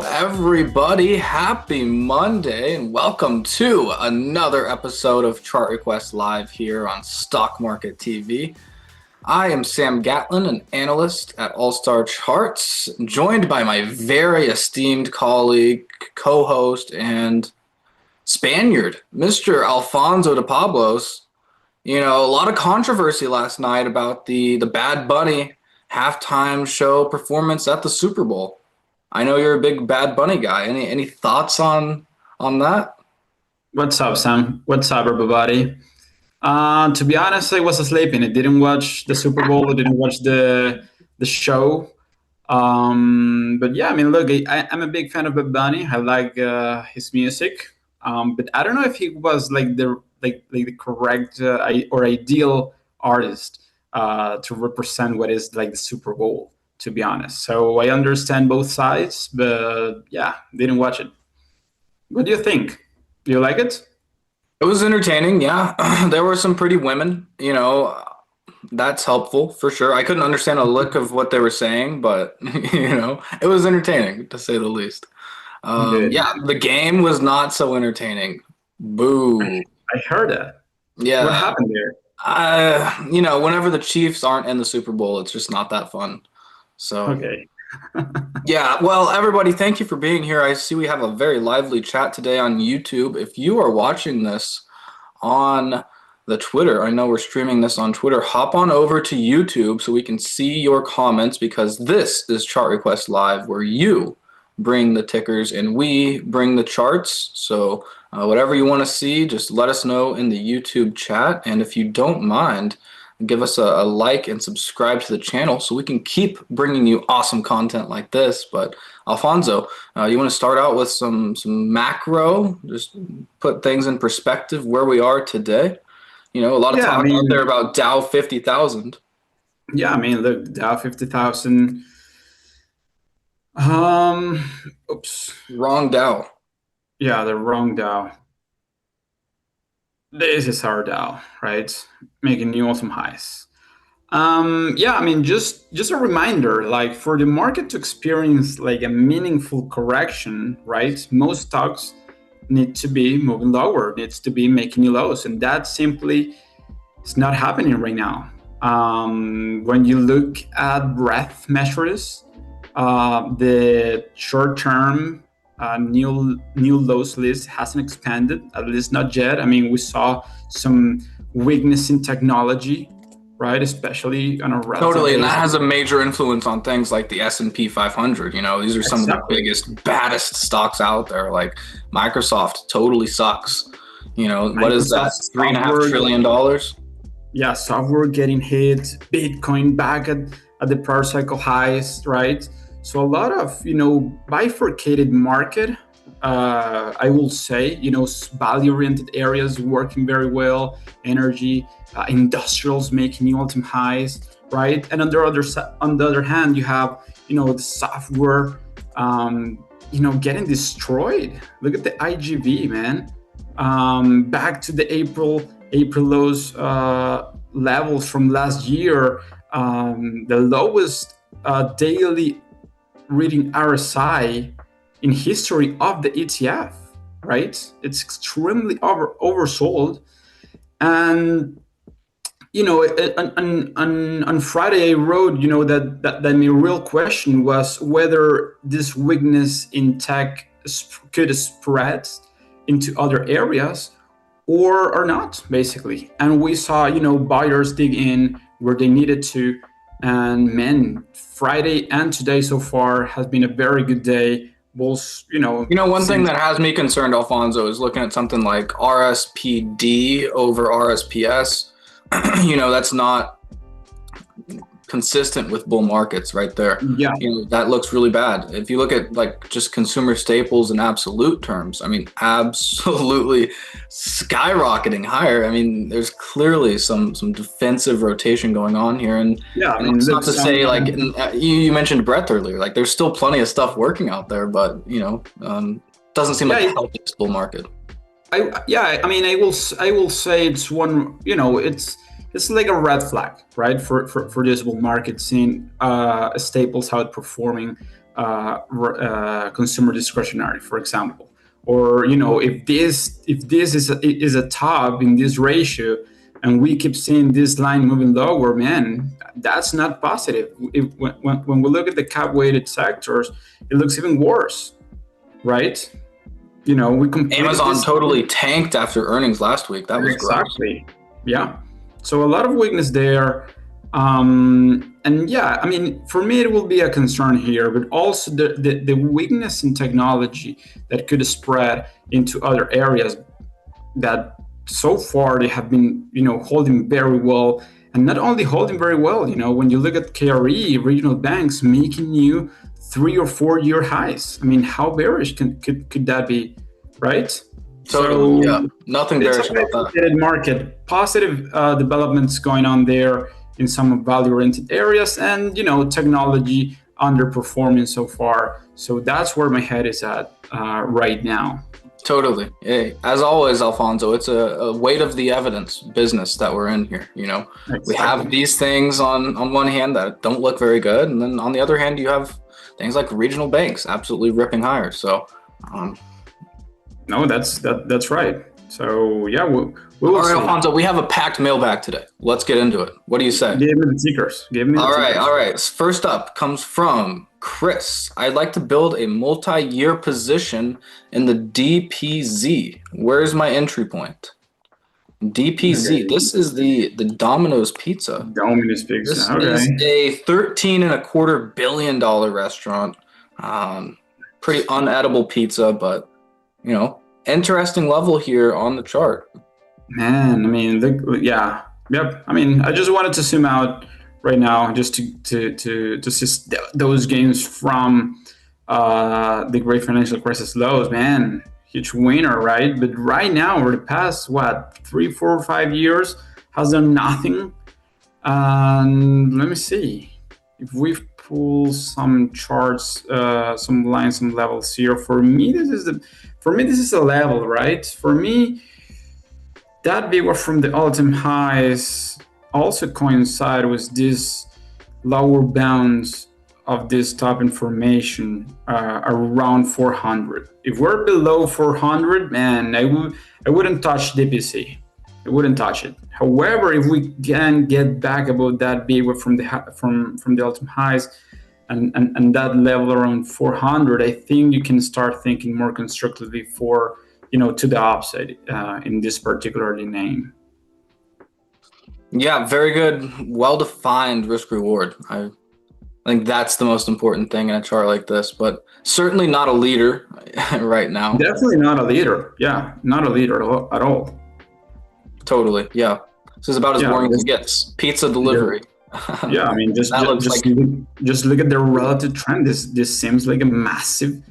everybody. Happy Monday, and welcome to another episode of Chart Request Live here on Stock Market TV. I am Sam Gatlin, an analyst at All Star Charts, joined by my very esteemed colleague, co-host, and Spaniard, Mr. Alfonso de Pablos. You know, a lot of controversy last night about the Bad Bunny halftime show performance at the Super Bowl. I know you're a big Bad Bunny guy. Any thoughts on that? What's up, Sam? What's up, everybody? To be honest, I was asleep and I didn't watch the Super Bowl. I didn't watch the show. But yeah, I mean, look, I'm a big fan of Bad Bunny. I like his music. But I don't know if he was like the correct or ideal artist to represent what is like the Super Bowl, to be honest. So I understand both sides, but yeah, didn't watch it. What do you think? Do you like it? It was entertaining, yeah. There were some pretty women, that's helpful for sure. I couldn't understand a lick of what they were saying, but it was entertaining to say the least. Good. Yeah, the game was not so entertaining. Boo. I heard that. Yeah. What happened there? Whenever the Chiefs aren't in the Super Bowl, it's just not that fun. So, Okay. yeah, well, everybody, thank you for being here. I see we have a very lively chat today on YouTube. If you are watching this on the Twitter, I know we're streaming this on Twitter, hop on over to YouTube so we can see your comments, because this is Chart Request Live, where you bring the tickers and we bring the charts. So whatever you want to see, just let us know in the YouTube chat. And if you don't mind, give us a like and subscribe to the channel so we can keep bringing you awesome content like this. But Alfonso, you want to start out with some macro, just put things in perspective where we are today? A lot of talk out there about Dow 50,000. Yeah, I mean, look, Dow 50,000. Oops. Wrong Dow. Yeah, the wrong Dow. This is our Dow, right? Making new all-time highs. Yeah, I mean, just a reminder, like for the market to experience like a meaningful correction, right? Most stocks need to be moving lower, needs to be making new lows, and that simply is not happening right now. When you look at breadth measures, the short-term new lows list hasn't expanded, at least not yet. I mean, we saw some weakness in technology, right? Especially on a relative Totally, and that basis. has a major influence on things like the S&P 500. These are some of the biggest, baddest stocks out there. Like Microsoft totally sucks. What is that? $3.5 trillion? Yeah, software getting hit, Bitcoin back at the prior cycle highs, right? So a lot of, bifurcated market, I will say, value-oriented areas working very well, energy, industrials making new all-time highs, right? And on the other hand, you have, the software, getting destroyed. Look at the IGV, man. Back to the April lows levels from last year, the lowest daily reading RSI in history of the ETF, right? It's extremely oversold. And on Friday I wrote, that my real question was whether this weakness in tech could spread into other areas or not, basically. And we saw, buyers dig in where they needed to. And man, Friday and today so far has been a very good day. Bulls, one thing that has me concerned, Alfonso, is looking at something like RSPD over RSPS. That's not consistent with bull markets right there. Yeah. That looks really bad. If you look at like just consumer staples in absolute terms, I mean, absolutely skyrocketing higher. I mean, there's clearly some defensive rotation going on here. And yeah, I mean, it's not to say like you mentioned breadth earlier, like there's still plenty of stuff working out there, but doesn't seem like a healthy bull market. I will say it's one, it's like a red flag, right? For this bull market, seeing staples outperforming consumer discretionary, for example. Or if this is a top in this ratio, and we keep seeing this line moving lower, man, that's not positive. When we look at the cap weighted sectors, it looks even worse, right? We completed Amazon this. totally tanked after earnings last week. That was gross. Exactly. Yeah. So a lot of weakness there. And yeah, I mean, for me, it will be a concern here, but also the weakness in technology that could spread into other areas that so far they have been, holding very well. And not only holding very well, when you look at KRE, regional banks making new 3 or 4 year highs. I mean, how bearish could that be, right? Totally, yeah. Nothing bearish about that. It's a complicated market. Positive developments going on there in some value-oriented areas, and technology underperforming so far. So that's where my head is at right now. Totally. Hey, as always, Alfonso, it's a weight of the evidence business that we're in here. Exactly. We have these things on one hand that don't look very good, and then on the other hand, you have things like regional banks absolutely ripping higher. So, no, that's right. So yeah, we will all right, see. Alfonso, we have a packed mailbag today. Let's get into it. What do you say? Give me the tickers. All right. First up comes from Chris. I'd like to build a multi-year position in the DPZ. Where's my entry point? DPZ. Okay. This is the Domino's Pizza. Domino's Pizza. This is a $13.25 billion restaurant. Pretty unedible pizza, but interesting level here on the chart. Man, I mean, yep. I mean, I just wanted to zoom out right now just to see those gains from the great financial crisis lows. Man, huge winner, right? But right now, over the past 3, 4, 5 years, has done nothing. And let me see if we pull some charts, some lines, some levels here. For me, this is a level, right? For me, that big from the all-time highs also coincide with this lower bounds of this top information around 400. If we're below 400, man, I wouldn't touch DPC. I wouldn't touch it. However, if we can get back about that big from the all-time highs and that level around 400, I think you can start thinking more constructively for to the upside in this particular name. Yeah, very good, well-defined risk reward. I think that's the most important thing in a chart like this, but certainly not a leader right now. Definitely not a leader. Yeah, not a leader at all. Totally. Yeah, this is about as boring as it gets. Pizza delivery. Yeah, I mean, just look at the relative trend. This seems like a massive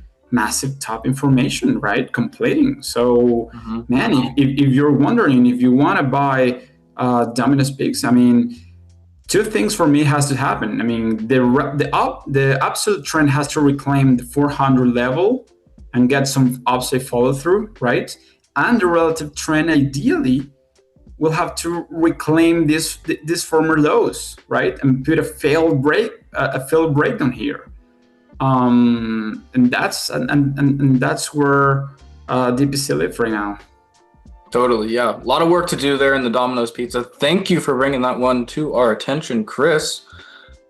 top information, right? Completing. So, man, if you're wondering if you want to buy Domino's Pizza, I mean, two things for me has to happen. I mean, the absolute trend has to reclaim the 400 level and get some upside follow through, right? And the relative trend ideally will have to reclaim this former lows, right? And put a failed breakdown here. And that's where DPC live right now. Totally, yeah. A lot of work to do there in the Domino's Pizza. Thank you for bringing that one to our attention, Chris.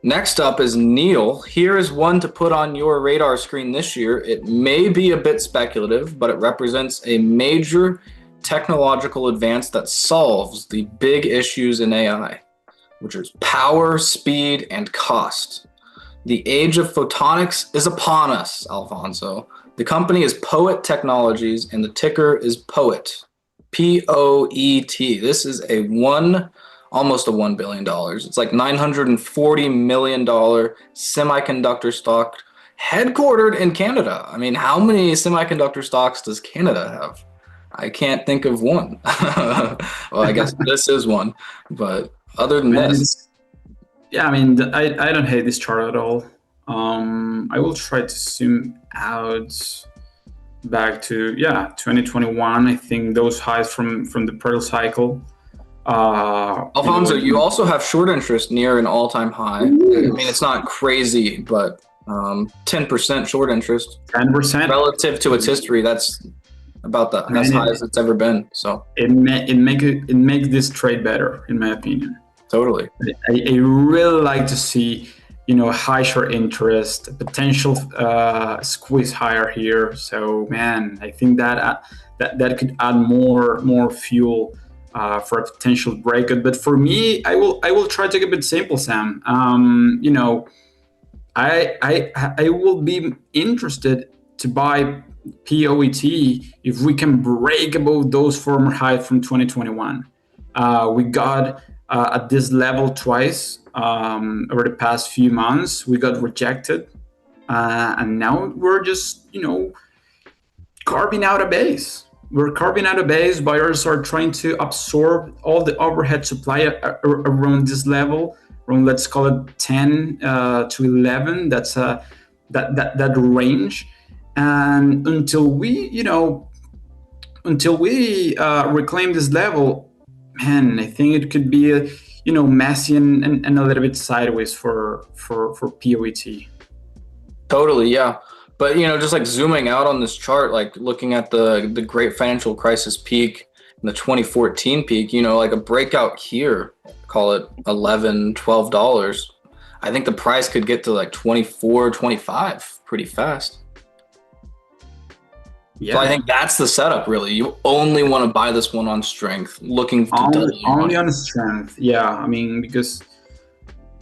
Next up is Neil. Here is one to put on your radar screen this year. It may be a bit speculative, but it represents a major technological advance that solves the big issues in AI, which is power, speed, and cost. The age of photonics is upon us, Alfonso. The company is Poet Technologies, and the ticker is POET. POET. This is almost a $1 billion. It's like $940 million semiconductor stock headquartered in Canada. I mean, how many semiconductor stocks does Canada have? I can't think of one. Well, I guess this is one, but other than this. Yeah, I mean, I don't hate this chart at all. I will try to zoom out back to 2021. I think those highs from the pearl cycle. Alfonso, you also have short interest near an all-time high. I mean, it's not crazy, but 10% short interest 10%. relative to its history. That's about the as Man, high as it's ever been. So it makes this trade better, in my opinion. totally. I really like to see, high short interest, potential squeeze higher here. So man, I think that could add more fuel for a potential breakout. But for me, I will try to keep it simple, Sam. I will be interested to buy POET if we can break above those former highs from 2021. We got at this level twice over the past few months. We got rejected, and now we're just carving out a base. We're carving out a base. Buyers are trying to absorb all the overhead supply around this level, around, let's call it 10 to 11. That's that range. And until we reclaim this level, man, I think it could be messy and a little bit sideways for POET. Totally, yeah. But just like zooming out on this chart, like looking at the great financial crisis peak and the 2014 peak, like a breakout here, call it $11, $12. I think the price could get to like 24, 25 pretty fast. Yeah. So I think that's the setup, really. You only want to buy this one on strength, looking to double your only money. on strength. Yeah, I mean, because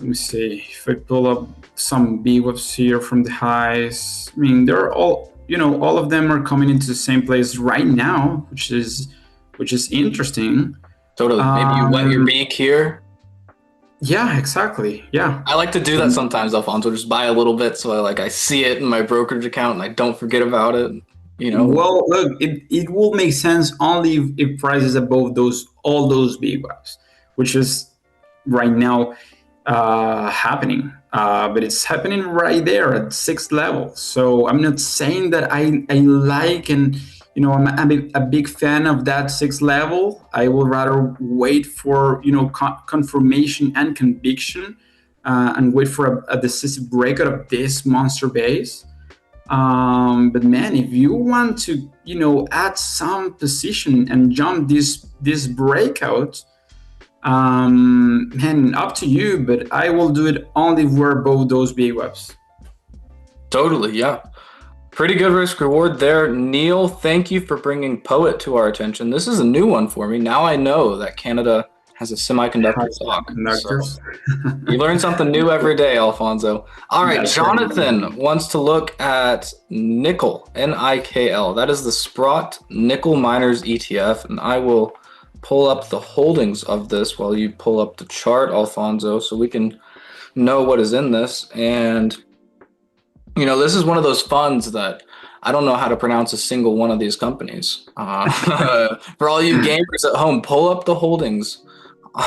let me see if I pull up some BWAPs here from the highs. I mean, they're all of them are coming into the same place right now, which is interesting. Totally. Maybe you wet your beak here. Yeah, exactly. Yeah. I like to do that sometimes, Alfonso. Just buy a little bit so I see it in my brokerage account and I don't forget about it. Well, look, it will make sense only if prices above all those BWAPs, which is right now happening. But it's happening right there at 6th level. So I'm not saying that I like and I'm a big fan of that 6th level. I will rather wait for confirmation and conviction and wait for a decisive breakout of this monster base. But man, if you want to add some position and jump this breakout, man, up to you, but I will do it only if we're above those BWAPs. Totally, yeah. Pretty good risk reward there. Neil, thank you for bringing Poet to our attention. This is a new one for me. Now I know that Canada has a semiconductor stock. So you learn something new every day, Alfonso. All right, that's Jonathan right. Wants to look at nickel, NIKL. That is the Sprott Nickel Miners ETF, and I will pull up the holdings of this while you pull up the chart, Alfonso, so we can know what is in this. And this is one of those funds that I don't know how to pronounce a single one of these companies. For all you gamers at home, pull up the holdings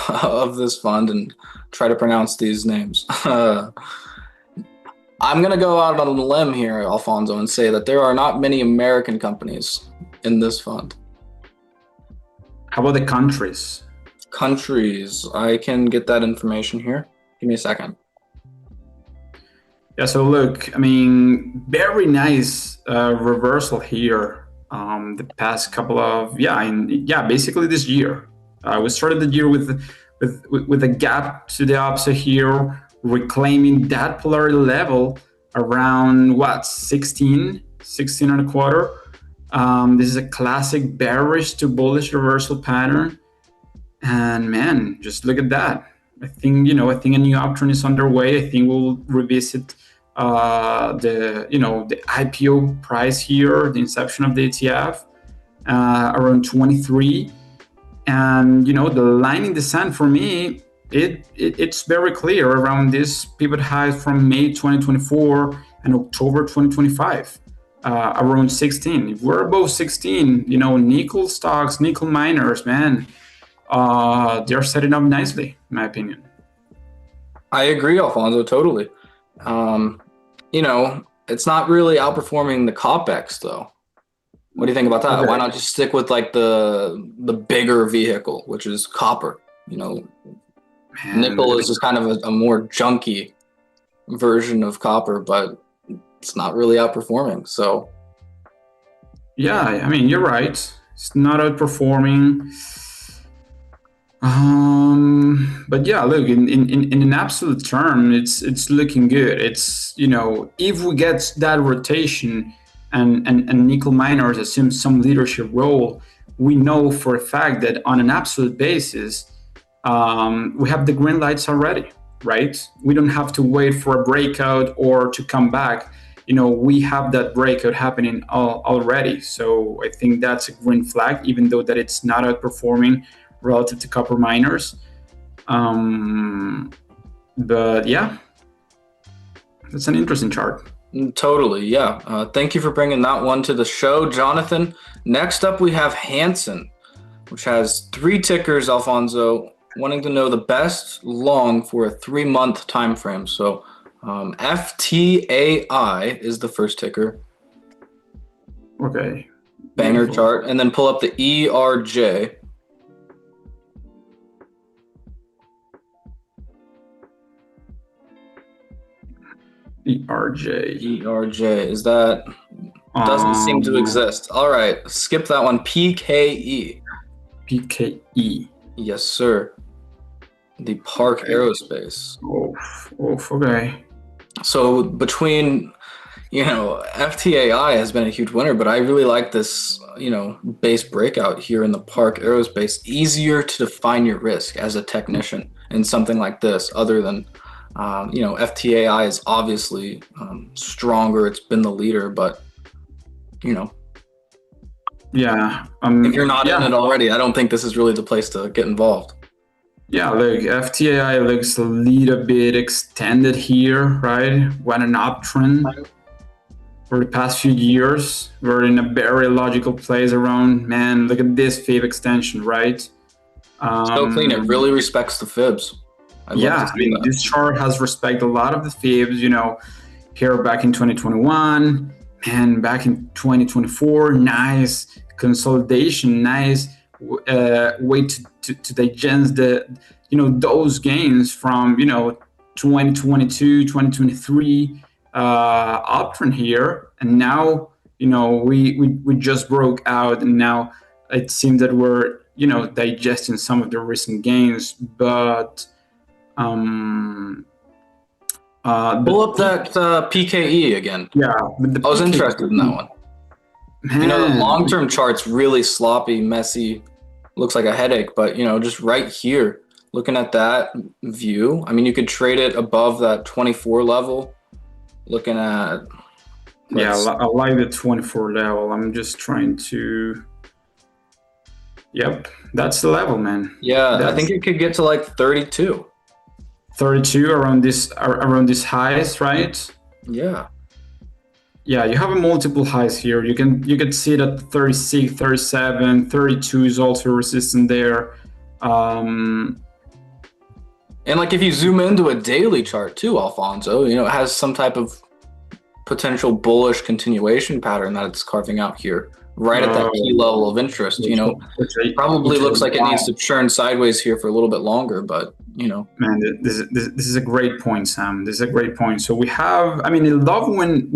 of this fund and try to pronounce these names. I'm going to go out on a limb here, Alfonso, and say that there are not many American companies in this fund. How about the countries? Countries. I can get that information here. Give me a second. Yeah, so look, I mean, very nice reversal here. The past couple of basically this year. We started the year with a gap to the upside here, reclaiming that polarity level around 16 and a quarter. This is a classic bearish to bullish reversal pattern, and man, just look at that. I think a new uptrend is underway. I think we'll revisit the IPO price here, the inception of the ETF, around 23. And the line in the sand for me, it's very clear around this pivot high from May 2024 and October 2025, around 16. If we're above 16, nickel stocks, nickel miners, man, they're setting up nicely, in my opinion. I agree, Alfonso, totally. It's not really outperforming the COPEX though. What do you think about that? Okay. Why not just stick with like the bigger vehicle, which is copper? Nickel is just kind of a more junky version of copper, but it's not really outperforming. So Yeah, I mean, you're right. It's not outperforming. But yeah, look, in an absolute term, it's looking good. It's, if we get that rotation and nickel miners assume some leadership role, we know for a fact that on an absolute basis, we have the green lights already, right? We don't have to wait for a breakout or to come back. We have that breakout happening already. So I think that's a green flag, even though that it's not outperforming relative to copper miners. But yeah, that's an interesting chart. totally, yeah. Thank you for bringing that one to the show, Jonathan. Next up, we have Hanson, which has 3 tickers, Alfonso, wanting to know the best long for a 3-month time frame. So FTAI is the first ticker. Okay. Banger Beautiful. chart. And then pull up the ERJ. ERJ. ERJ. Is that... Doesn't seem to exist. All right. Skip that one. PKE. PKE. Yes, sir. The Park Aerospace. Okay. So between, FTAI has been a huge winner, but I really like this, base breakout here in the Park Aerospace. Easier to define your risk as a technician in something like this, other than, FTAI is obviously stronger. It's been the leader, but, Yeah. if you're not in it already, I don't think this is really the place to get involved. Yeah, look, FTAI looks a little bit extended here, right? What an uptrend for the past few years. We're in a very logical place around, man, look at this fib extension, right? So clean. It really respects the fibs. I mean, this chart has respected a lot of the fibs, here back in 2021, and back in 2024, nice consolidation, nice way to digest those gains from 2022 2023 uptrend here, and now we just broke out, and now it seems that we're digesting some of the recent gains, but pull up that PKE again. Yeah, I was interested in that one. Man. The long-term chart's really sloppy, messy, looks like a headache, but just right here, looking at that view, I mean, you could trade it above that 24 level. Looking at... Yeah, I like the 24 level. I'm just trying to... Yep, that's the level, man. Yeah, I think it could get to like 32. 32 around this highs, right? Yeah. Yeah, you have a multiple highs here. You can see that 36, 37, 32 is also resistant there. And like if you zoom into a daily chart too, Alfonso, it has some type of potential bullish continuation pattern that it's carving out here, right at that key level of interest. Probably looks like it needs to churn sideways here for a little bit longer, but Man, this is a great point, Sam. This is a great point. So we have, I mean, I love when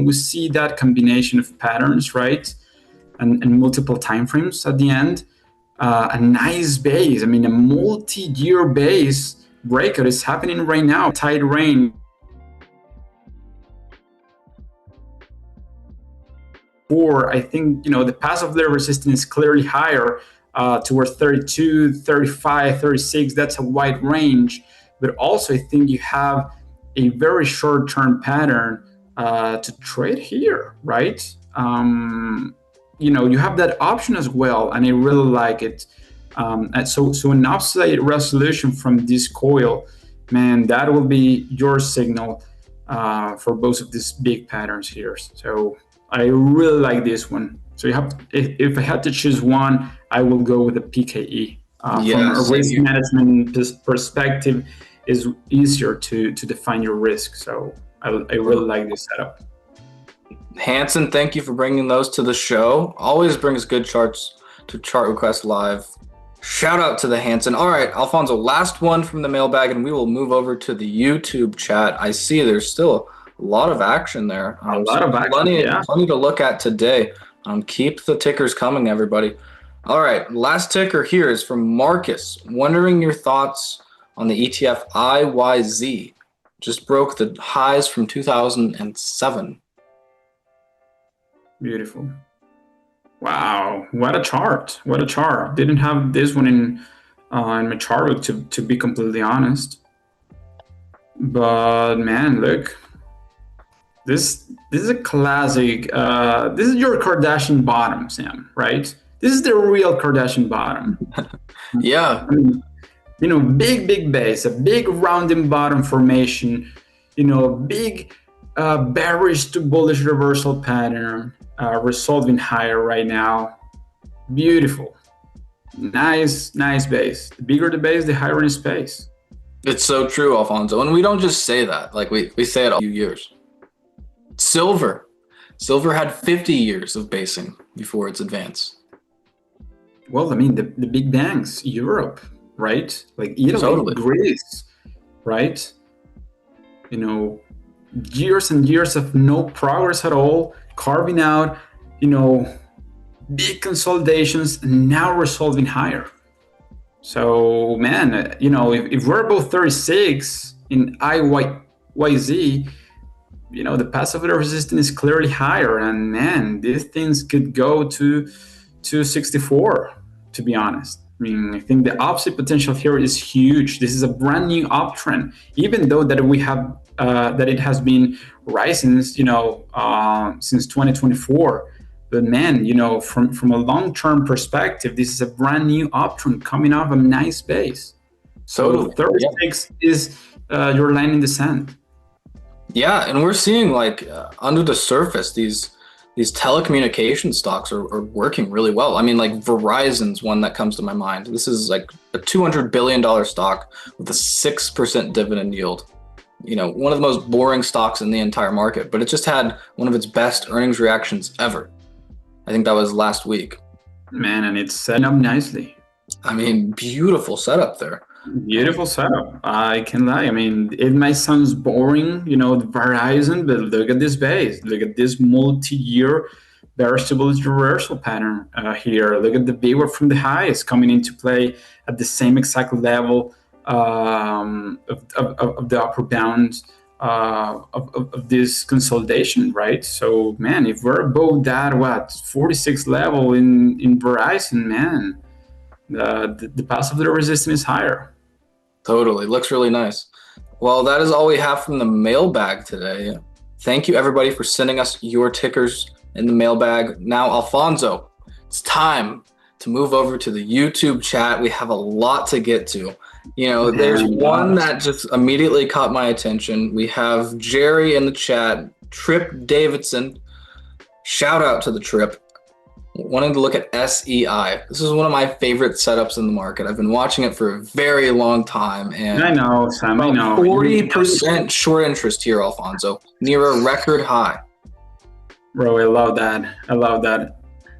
we see that combination of patterns, right, and multiple timeframes at the end. A nice base. I mean, a multi-year base breakout is happening right now. Tight range. Or I think the path of the resistance is clearly higher. Towards 32, 35, 36, that's a wide range. But also, I think you have a very short-term pattern to trade here, right? You have that option as well, and I really like it. And so an upside resolution from this coil, man, that will be your signal for both of these big patterns here. So I really like this one. So if I had to choose one, I will go with the PKE. From a risk management perspective, is easier to define your risk. So I really like this setup. Hanson, thank you for bringing those to the show. Always brings good charts to Chart Request Live. Shout out to the Hanson. All right, Alfonso, last one from the mailbag, and we will move over to the YouTube chat. I see there's still a lot of action there. A lot So of action, plenty, yeah. plenty to look at today. Keep the tickers coming, everybody. All right, last ticker here is from Marcus, wondering your thoughts on the ETF IYZ. Just broke the highs from 2007. Beautiful. Wow, what a chart! What a chart! Didn't have this one in my chart book, to be completely honest. But man, look, this is a classic. This is your Kardashian bottom, Sam. Right? This is the real Kardashian bottom. Yeah. I mean, big base, a big rounding bottom formation. Big bearish to bullish reversal pattern. Resolving higher right now. Beautiful. Nice base. The bigger the base, the higher in space. It's so true, Alfonso. And we don't just say that. Like we say it all years. Silver had 50 years of basing before its advance. Well, I mean, the big banks, Europe, right? Like Italy, Totally. Greece, right? Years and years of no progress at all, carving out, big consolidations, and now resolving higher. So, man, if we're above 36 in IYZ, the path of the resistance is clearly higher. And man, these things could go to 64, to be honest. I mean, I think the upside potential here is huge. This is a brand new uptrend, even though that we have that it has been rising, since 2024. But man, from a long-term perspective, this is a brand new uptrend coming off a nice base. So Totally. 36 is your line in the sand. Yeah, and we're seeing like under the surface, these telecommunication stocks are working really well. I mean, like Verizon's one that comes to my mind. This is like a $200 billion stock with a 6% dividend yield. One of the most boring stocks in the entire market, but it just had one of its best earnings reactions ever. I think that was last week. Man, and it's setting up nicely. I mean, beautiful setup there. Beautiful setup. I can lie. I mean, it might sound boring, the Verizon, but look at this base. Look at this multi-year bearish to bullish reversal pattern here. Look at the VWAP from the highs coming into play at the same exact level of the upper bound of this consolidation, right? So, man, if we're above that, 46 level in Verizon, man, the path of the resistance is higher. Totally. Looks really nice. Well, that is all we have from the mailbag today. Thank you, everybody, for sending us your tickers in the mailbag. Now, Alfonso, it's time to move over to the YouTube chat. We have a lot to get to. There's one that just immediately caught my attention. We have Jerry in the chat, Trip Davidson. Shout out to the Trip. Wanting to look at SEI. This is one of my favorite setups in the market. I've been watching it for a very long time, and I know, Sam. I know. 40% short interest here, Alfonso, near a record high. Bro, I love that.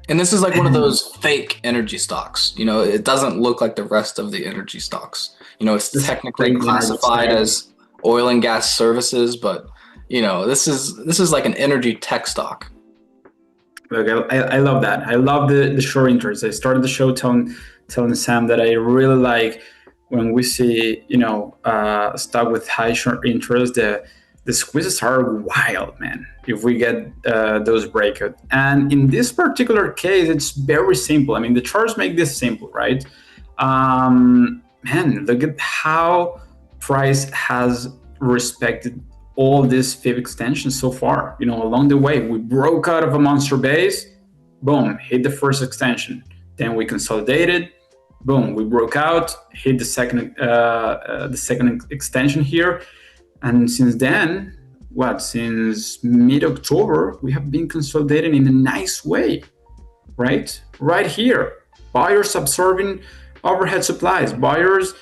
And this is like one of those fake energy stocks. It doesn't look like the rest of the energy stocks. It's technically classified as oil and gas services, but this is like an energy tech stock. Look, I love that. I love the short interest. I started the show telling Sam that I really like when we see stock with high short interest. The squeezes are wild, man. If we get those breakout, and in this particular case, it's very simple. I mean, the charts make this simple, right? Man, look at how price has respected all these fib extensions so far. Along the way, we broke out of a monster base, boom, hit the first extension. Then we consolidated, boom, we broke out, hit the second extension here, and since then, since mid-October, we have been consolidating in a nice way, right? Right here, buyers absorbing overhead supplies, buyers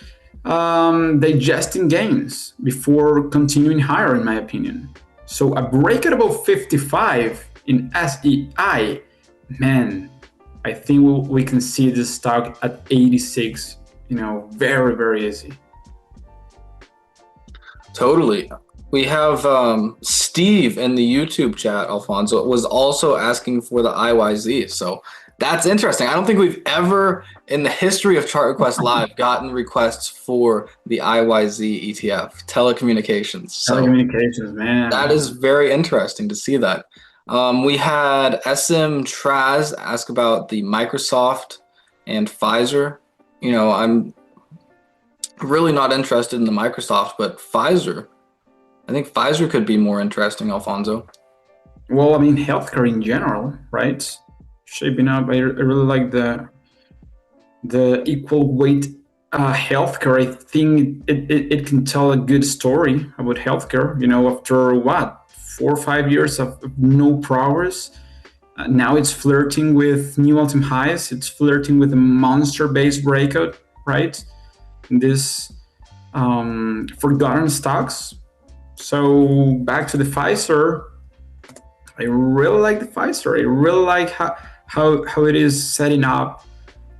digesting gains before continuing higher, in my opinion. So a break at about 55 in SEI, man, I think we can see this stock at 86, very, very easy. Totally. We have Steve in the YouTube chat, Alfonso, was also asking for the IYZ. So that's interesting. I don't think we've ever in the history of Chart Request Live gotten requests for the IYZ ETF, telecommunications. So Telecommunications, that man. is very interesting to see that. We had SM Traz ask about the Microsoft and Pfizer. I'm really not interested in the Microsoft, but Pfizer. I think Pfizer could be more interesting, Alfonso. Well, I mean, healthcare in general, right? Shaping up. I really like the equal weight healthcare. I think it can tell a good story about healthcare. After what 4 or 5 years of no progress, now it's flirting with new all-time highs. It's flirting with a monster-based breakout, right? This forgotten stocks. So back to the Pfizer. I really like the Pfizer. I really like how it is setting up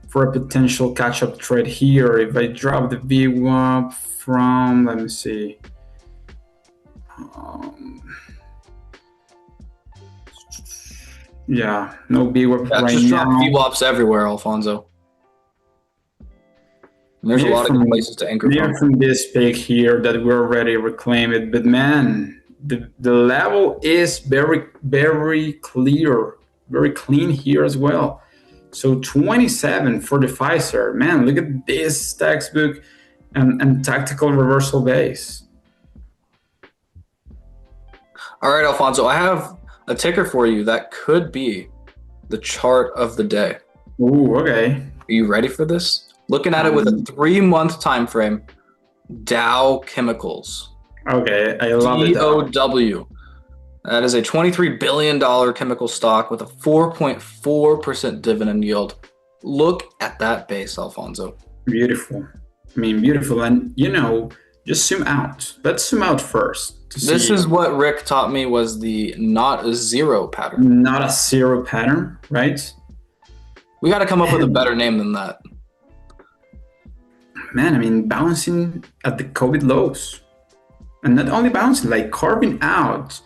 for a potential catch-up trade here. If I drop the VWAP from, let me see, yeah, no VWAP right just now. drop VWAPs everywhere, Alfonso. And there's Maybe a lot of places to anchor maybe from this peak here that we already reclaimed it, but man, the level is very, very clear, very clean here as well. So 27 for the Pfizer. Man, look at this textbook and tactical reversal base. All right, Alfonso, I have a ticker for you that could be the chart of the day. Ooh, okay. Are you ready for this? Looking at it with a 3-month time frame, Dow Chemicals. Okay, I love it. DOW. That is a $23 billion chemical stock with a 4.4% dividend yield. Look at that base, Alfonso. Beautiful. I mean, beautiful. And, just zoom out. Let's zoom out first. This is what Rick taught me was the not a zero pattern. Not a zero pattern, right? We got to come up with a better name than that. Man, I mean, bouncing at the COVID lows. And not only bouncing, like carving out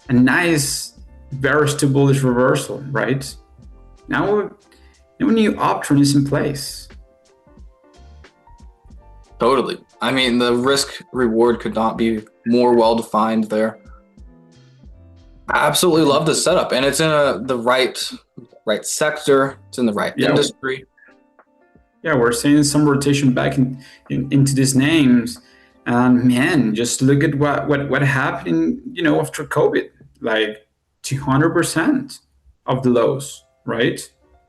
a nice bearish to bullish reversal, right? Now a new uptrend is in place. Totally. I mean, the risk reward could not be more well defined there. I absolutely love this setup, and it's in the right sector. It's in the right industry. Yeah, we're seeing some rotation back into these names, and man, just look at what happened. After COVID, like 200% of the lows, right?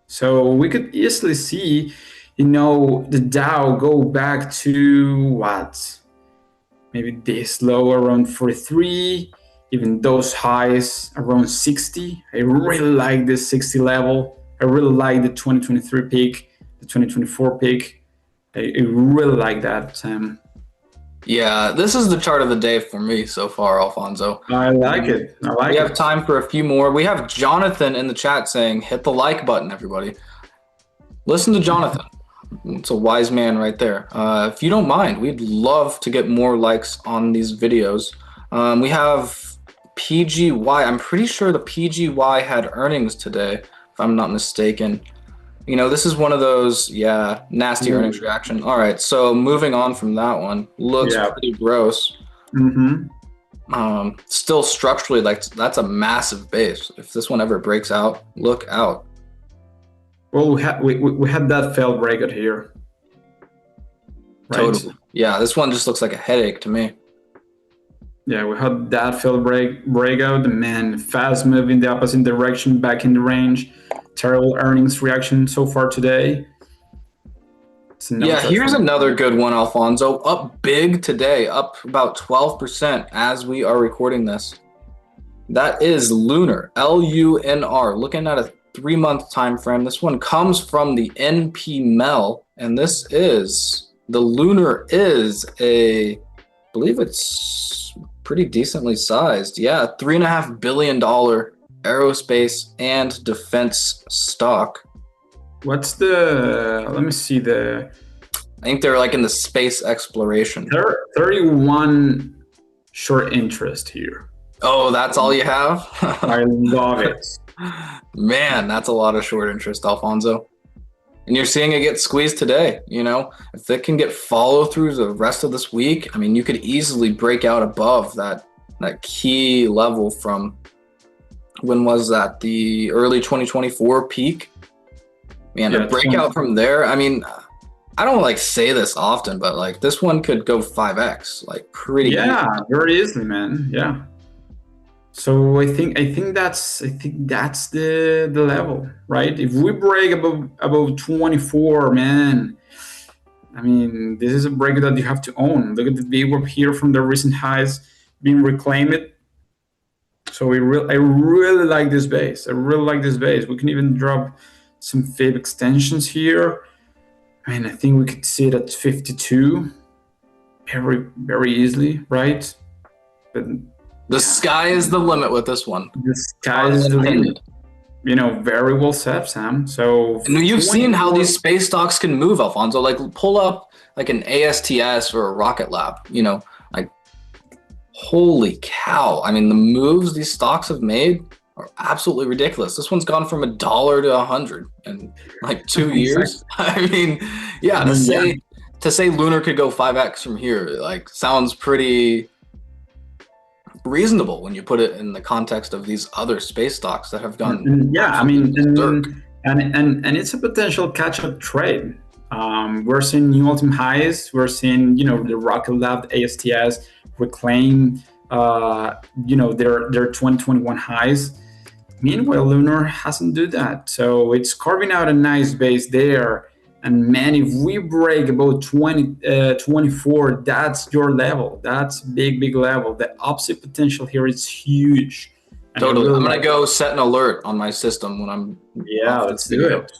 So we could easily see, the Dow go back to what? Maybe this low around 43, even those highs around 60. I really like this 60 level. I really like the 2023 peak, the 2024 peak. I really like that, Sam. Yeah, this is the chart of the day for me so far, Alfonso. I like it. We have time for a few more. We have Jonathan in the chat saying, hit the like button, everybody. Listen to Jonathan. It's a wise man right there. If you don't mind, we'd love to get more likes on these videos. We have PGY. I'm pretty sure the PGY had earnings today, if I'm not mistaken. This is one of those, nasty earnings reaction. All right, so moving on from that one. Looks pretty gross. Still structurally, that's a massive base. If this one ever breaks out, look out. Well, we had that failed breakout here. Right? Totally. Yeah, this one just looks like a headache to me. Yeah, we had that failed breakout. The man fast move in the opposite direction, back in the range. Terrible earnings reaction so far today. Here's another good one, Alfonso. Up big today, up about 12% as we are recording this. That is LUNR, LUNR. Looking at a 3-month time frame. This one comes from the NPMEL, and this is the LUNR is I believe it's pretty decently sized. Yeah, $3.5 billion aerospace and defense stock. What's the? Let me see the I think they're like in the space exploration. 31 short interest here. Oh, that's all you I have? love it. Man, that's a lot of short interest, Alfonso. And you're seeing it get squeezed today. If it can get follow through the rest of this week, I mean, you could easily break out above that key level from when was that? The early 2024 peak. Man, a Yeah, 20. breakout from there. I mean, I don't like say this often, but like this one could go 5x, like pretty easy. Yeah, very easily, man. Yeah. So I think that's the level, right? If we break above 24, man, I mean, this is a break that you have to own. Look at the big up here from the recent highs being reclaimed. So I really like this base. I really like this base. We can even drop some fib extensions here. I mean, I think we could see it at 52 very, very easily, right? But The yeah, sky is the limit with this one. the sky Pun is the limit. intended. Very well said, Sam. So And you've seen how 24, these space stocks can move, Alfonso. Like pull up like an ASTS or a Rocket Lab, like holy cow. I mean, the moves these stocks have made are absolutely ridiculous. This one's gone from $1 to 100 in like 2 years. exactly. I mean, yeah, I to mean, yeah, say LUNR could go 5x from here, like sounds pretty reasonable when you put it in the context of these other space stocks that have gone yeah. I absolutely mean, berserk. and it's a potential catch-up trade. We're seeing new all-time highs. We're seeing the Rocket Lab, ASTS reclaim their 2021 highs. Meanwhile, Lunar hasn't do that, so it's carving out a nice base there. And man, if we break about 24, that's your level. That's big, big level. The upside potential here is huge. And I Totally. really I'm gonna like go set an alert on my system when I'm Yeah, off this let's do video. it.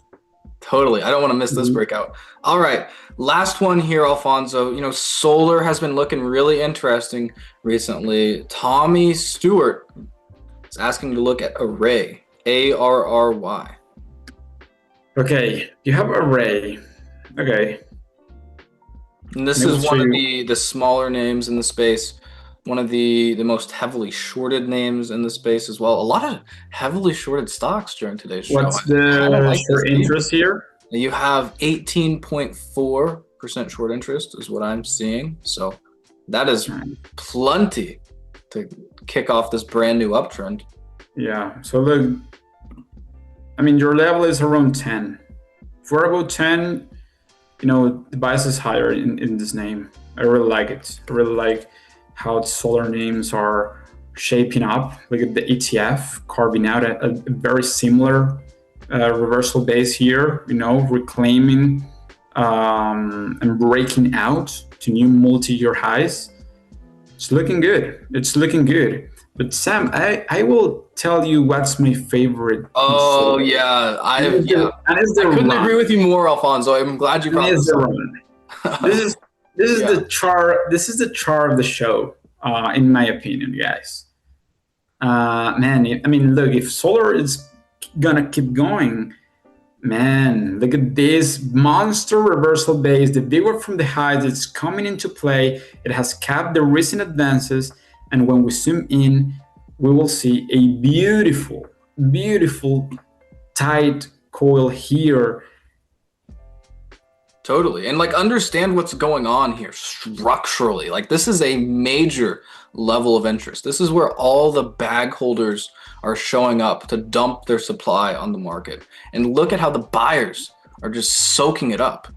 Totally. I don't want to miss this Mhm. breakout. All right. Last one here, Alfonso. Solar has been looking really interesting recently. Tommy Stewart is asking to look at Array, ARRY. Okay, you have array. Okay, And this and I will is show one of you the smaller names in the space, one of the most heavily shorted names in the space as well. A lot of heavily shorted stocks during today's show. what's I kind of the like this short theme. interest here. You have 18.4% short interest is what I'm seeing. So that is plenty to kick off this brand new uptrend. Yeah, so look, I mean, your level is around 10. If we're about 10, the bias is higher in this name. I really like it. I really like how the solar names are shaping up. Look at the ETF carving out a very similar reversal base here, reclaiming and breaking out to new multi-year highs. It's looking good. It's looking good. But Sam, I will tell you what's my favorite. Oh yeah, And it's I the couldn't run. agree with you more, Alfonso. I'm glad you And brought it's this the up. run. This is Yeah, the char. This is the char of the show, in my opinion, guys. Man, I mean, look, if solar is gonna keep going, man, look at this monster reversal base. The big one from the highs is coming into play. It has capped the recent advances, and when we zoom in, we will see a beautiful, beautiful tight coil here. totally. And like understand what's going on here structurally. Like this is a major level of interest. This is where all the bag holders are showing up to dump their supply on the market. And look at how the buyers are just soaking it up.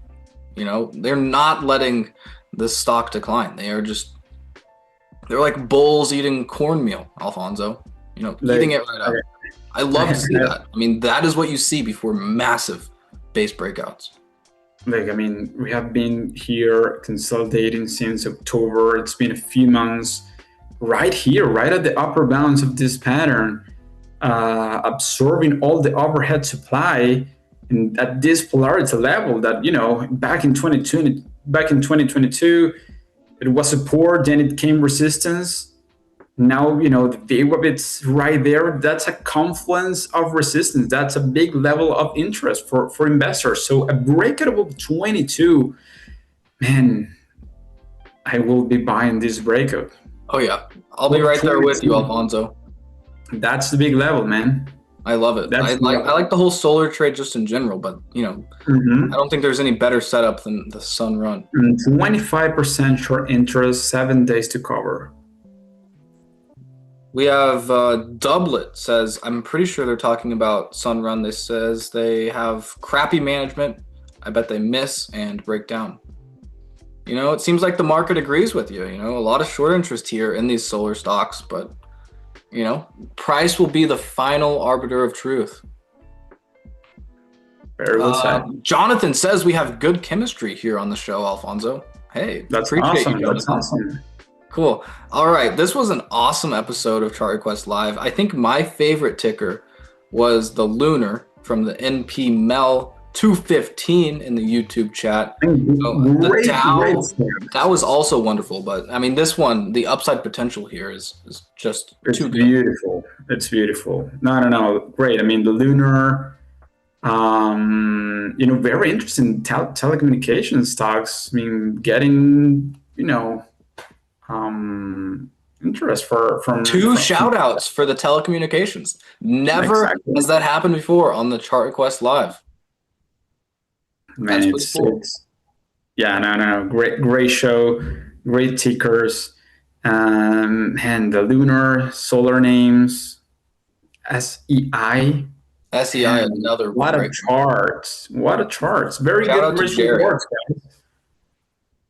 They're not letting this stock decline. They're like bulls eating cornmeal, Alfonso. Eating it right up. I love to see that. I mean, that is what you see before massive base breakouts. I mean, we have been here consolidating since October. It's been a few months right here, right at the upper bounds of this pattern, absorbing all the overhead supply at this polarity level that, back in 2022, it was support, then it came resistance. Now, the VWAP, it's right there. That's a confluence of resistance. That's a big level of interest for investors. So a breakout of 22, man, I will be buying this breakout. Oh yeah, I'll be right there with you, Alfonso. That's the big level, man. I love it. I like the whole solar trade just in general, but I don't think there's any better setup than the sun run. 25% short interest, 7 days to cover. We have Doublet says, I'm pretty sure they're talking about sun run. This says they have crappy management. I bet they miss and break down. It seems like the market agrees with you. A lot of short interest here in these solar stocks, but price will be the final arbiter of truth. Very well said. Jonathan says we have good chemistry here on the show, Alfonso. Hey, that's awesome. That's awesome. Cool. All right. This was an awesome episode of Chart Request Live. I think my favorite ticker was the LUNR from the NP Mel 215 in the YouTube chat. The Dow, that was also wonderful, but I mean, this one, the upside potential here is just too good. Beautiful. It's beautiful. No, great. I mean, the LUNR, very interesting telecommunications stocks. I mean, getting interest from shout outs for the telecommunications. Never has that happened before on the Chart Request Live. Man, it's great show, great tickers, and the LUNR solar names, SEI, another what a charts, very shout good reports, guys.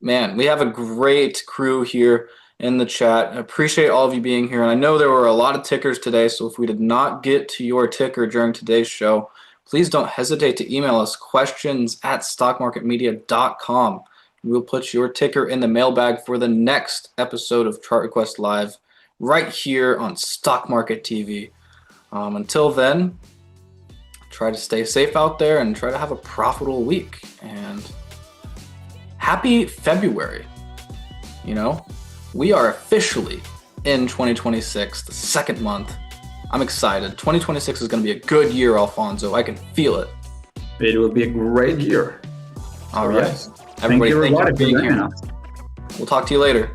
Man, we have a great crew here in the chat. I appreciate all of you being here, and I know there were a lot of tickers today, so if we did not get to your ticker during today's show, please don't hesitate to email us questions@stockmarketmedia.com. We'll put your ticker in the mailbag for the next episode of Chart Request Live right here on Stock Market TV. Until then, try to stay safe out there and try to have a profitable week. And happy February. We are officially in 2026, the second month. I'm excited. 2026 is going to be a good year, Alfonso. I can feel it. It will be a great year. All right. Everybody, thank you for being here. We'll talk to you later.